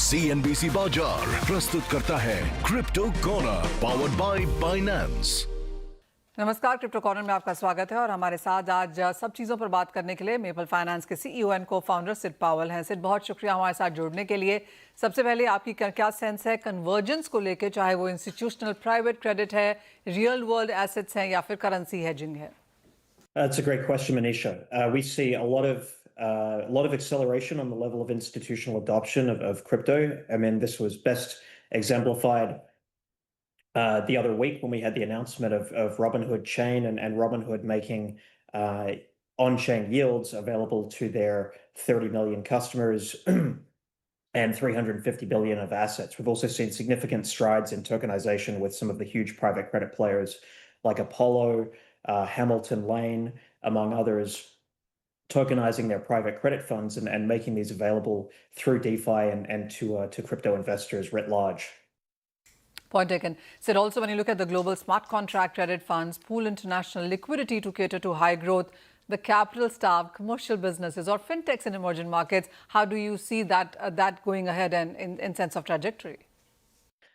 CNBC बाजार प्रस्तुत करता है crypto corner powered by Binance. नमस्कार, क्रिप्टो कॉर्नर में आपका स्वागत है और हमारे साथ आज सब चीज़ों पर बात करने के लिए मेपल फाइनेंस के सीईओ एंड को फाउंडर सिड पावल हैं। सिड, बहुत शुक्रिया हमारे साथ जुड़ने के लिए। सबसे पहले आपकी क्या सेंस है कन्वर्जेंस को लेकर, चाहे वो इंस्टीट्यूशनल प्राइवेट क्रेडिट है, रियल वर्ल्ड एसेट्स हैं या फिर करेंसी हेजिंग है? That's a great question, Manisha. We see a lot of acceleration on the level of institutional adoption of crypto. I mean, this was best exemplified the other week when we had the announcement of Robinhood Chain and Robinhood making on-chain yields available to their 30 million customers and 350 billion of assets. We've also seen significant strides in tokenization with some of the huge private credit players like Apollo, Hamilton Lane, among others, tokenizing their private credit funds and making these available through DeFi and to crypto investors writ large. Point taken. Sid, also when you look at the global smart contract credit funds, pool international liquidity to cater to high growth, the capital-starved commercial businesses or fintechs in emerging markets, how do you see that going ahead and in sense of trajectory?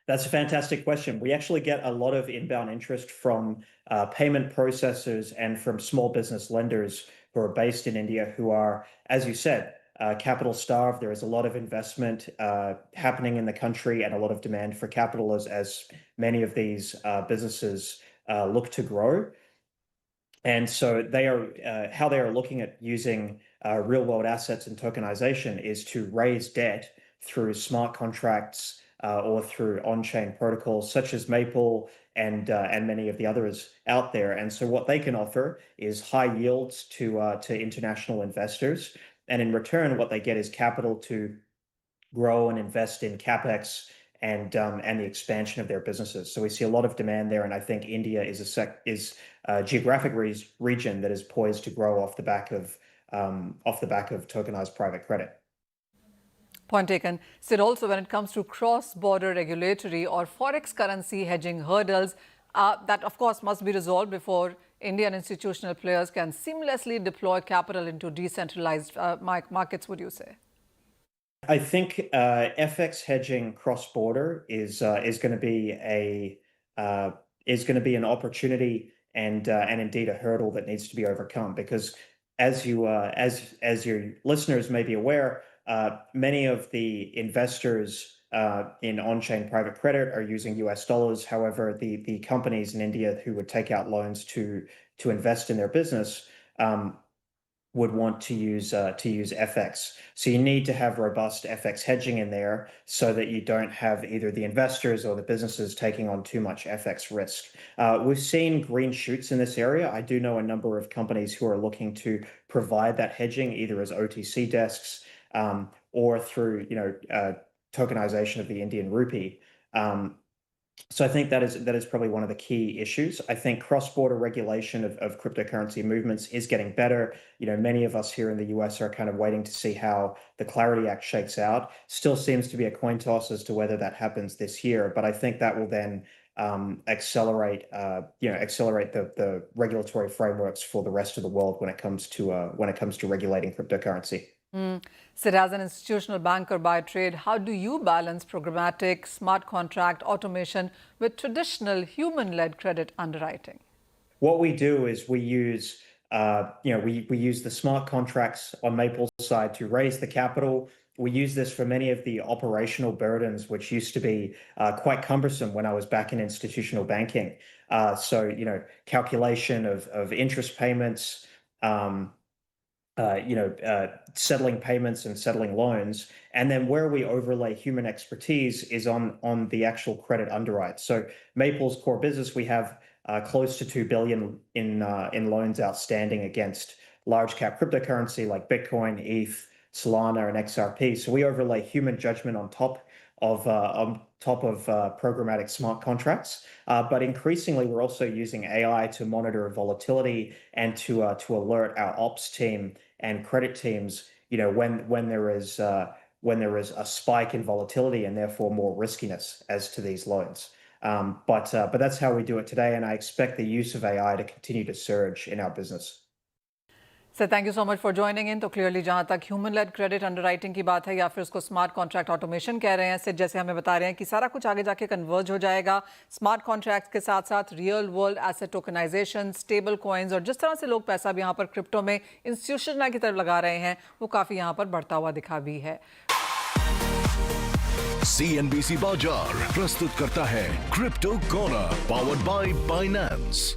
That's a fantastic question. We actually get a lot of inbound interest from payment processors and from small business lenders who are based in India who are, as you said, capital starved. There is a lot of investment happening in the country and a lot of demand for capital as many of these businesses look to grow. And so they are how they are looking at using real world assets and tokenization is to raise debt through smart contracts or through on-chain protocols such as Maple and many of the others out there. And so what they can offer is high yields to international investors, and in return, what they get is capital to grow and invest in capex and the expansion of their businesses. So we see a lot of demand there, and I think India is a geographic region that is poised to grow off the back of tokenized private credit. Point taken. Sid, also when it comes to cross-border regulatory or forex currency hedging hurdles, that of course must be resolved before Indian institutional players can seamlessly deploy capital into decentralized markets, would you say? I think FX hedging cross-border is going to be an opportunity and indeed a hurdle that needs to be overcome, because as your listeners may be aware, many of the investors in on-chain private credit are using US dollars. However, the companies in India who would take out loans to invest in their business would want to use FX. So you need to have robust FX hedging in there so that you don't have either the investors or the businesses taking on too much FX risk. We've seen green shoots in this area. I do know a number of companies who are looking to provide that hedging either as OTC desks or through tokenization of the Indian rupee. So I think that is probably one of the key issues. I think cross-border regulation of cryptocurrency movements is getting better. Many of us here in the US are kind of waiting to see how the Clarity Act shakes out. Still seems to be a coin toss as to whether that happens this year, but I think that will then accelerate the regulatory frameworks for the rest of the world when it comes to regulating cryptocurrency. Sid, as an institutional banker by trade, how do you balance programmatic, smart contract, automation with traditional human-led credit underwriting? What we do is we use we use the smart contracts on Maple's side to raise the capital. We use this for many of the operational burdens, which used to be quite cumbersome when I was back in institutional banking. So calculation of interest payments, settling payments and settling loans. And then where we overlay human expertise is on the actual credit underwrite. So Maple's core business, we have close to 2 billion in loans outstanding against large cap cryptocurrency like Bitcoin, ETH, Solana, and XRP. So we overlay human judgment on top of programmatic smart contracts. But increasingly, we're also using AI to monitor volatility and to alert our ops team and credit teams, when there is a spike in volatility and therefore more riskiness as to these loans. But that's how we do it today, and I expect the use of AI to continue to surge in our business. Sir thank you so much for joining in. तो clearly जहां तक human lead credit underwriting की बात है या फिर उसको smart contract automation कह रहे हैं, सिर्फ जैसे हमें बता रहे हैं कि सारा कुछ आगे जाके कन्वर्ज हो जाएगा स्मार्ट कॉन्ट्रैक्ट्स के साथ साथ real world asset tokenisation, stable coins, और जिस तरह से लोग पैसा भी यहाँ पर क्रिप्टो में इंस्टीट्यूशनल की तरफ लगा रहे हैं वो काफ़ी यहाँ पर बढ़ता हुआ दिखा भी है। CNBC बाजार प्रस्तुत करता है crypto corner, powered by Binance.